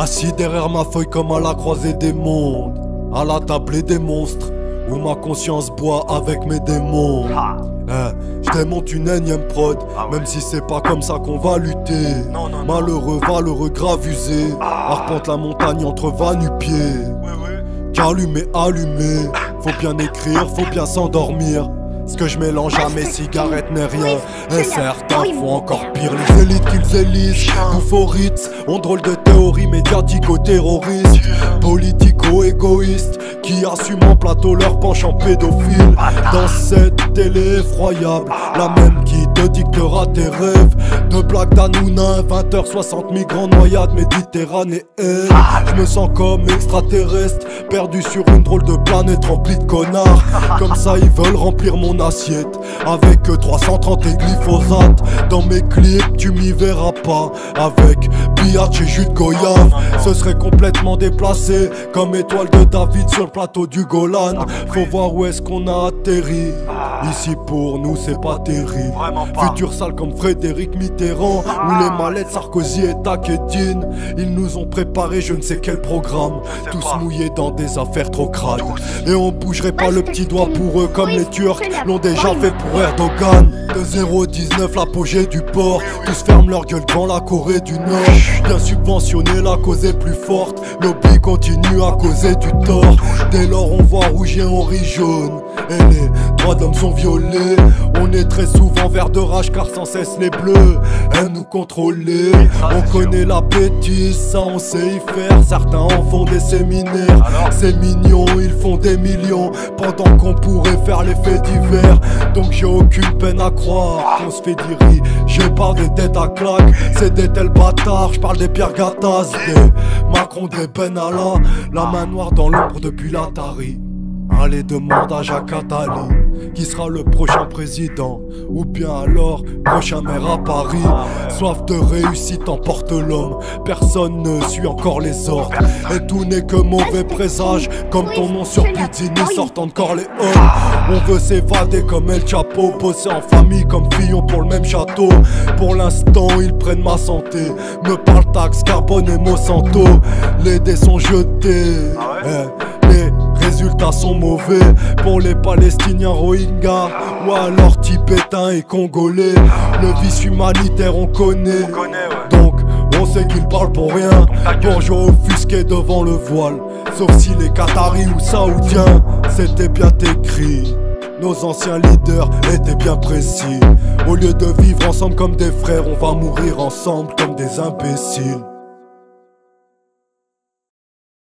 Assis derrière ma feuille comme à la croisée des mondes, à la table des monstres, où ma conscience boit avec mes démons. Je démonte une énième prod, même si c'est pas comme ça qu'on va lutter. Malheureux, valeureux, grave usé, arpente la montagne entre van et pied. Qu'allumé, allumé, faut bien écrire, faut bien s'endormir. Ce que je mélange à mes cigarettes n'est rien. Et certains font encore pire. Les élites qu'ils élisent, boufforites, ont drôle de théorie médiatico-terroriste, politico-égoïste, qui assument en plateau leur penchant pédophile. Dans cette télé effroyable, la même qui te dictera tes rêves. De blagues d'Hanouna, 20h60, migrants noyades méditerranéenne. Je me sens comme extraterrestre, perdu sur une drôle de planète remplie de connards. Comme ça ils veulent remplir mon assiette avec 330 et glyphosate. Dans mes clips tu m'y verras pas avec biatch et jus de goyave. Ce serait complètement déplacé comme étoile de David sur le plateau du Golan. Faut voir où est-ce qu'on a atterri. Ici pour nous c'est pas terrible. Futur sale comme Frédéric Mitterrand ou les mallettes Sarkozy et Takedine. Ils nous ont préparé je ne sais quel programme, tous mouillés dans des affaires trop crades. Et on bougerait pas le petit doigt pour eux comme les Turcs l'ont déjà fait pour Erdogan. De 0,19 l'apogée du port, tous ferment leur gueule devant la Corée du Nord. Bien subventionné, la cause est plus forte, lobby continue à causer du tort. Dès lors on voit rouge et on rit jaune, et les droits d'hommes sont violés. On est très souvent vert de rage car sans cesse les bleus aiment nous contrôler. On connaît la bêtise, ça on sait y faire. Certains en font des séminaires. C'est mignon, ils font des millions pendant qu'on pourrait faire les faits divers. Donc j'ai aucune peine à croire qu'on se fait diriger. Je parle des têtes à claque, c'est des tels bâtards. Je parle des Pierre Gattaz, des Macron, des Benalla. La main noire dans l'ombre depuis l'Atari. Allez, demande à Jacques Attali qui sera le prochain président, ou bien alors prochain maire à Paris. Soif de réussite emporte l'homme, personne ne suit encore les ordres. Et tout n'est que mauvais présage, comme ton nom sur Pizzini sortent encore les hommes. On veut s'évader comme El Chapo, bosser en famille comme Fillon pour le même château. Pour l'instant ils prennent ma santé, me parlent taxe, carbone et Monsanto. Les dés sont jetés, les résultats sont mauvais pour les Palestiniens Rohingyas ou alors Tibétains et Congolais. Le vice humanitaire on connaît, donc on sait qu'ils parlent pour rien, pour jouer offusqué devant le voile. Sauf si les Qataris ou Saoudiens, c'était bien écrit. Nos anciens leaders étaient bien précis. Au lieu de vivre ensemble comme des frères, on va mourir ensemble comme des imbéciles.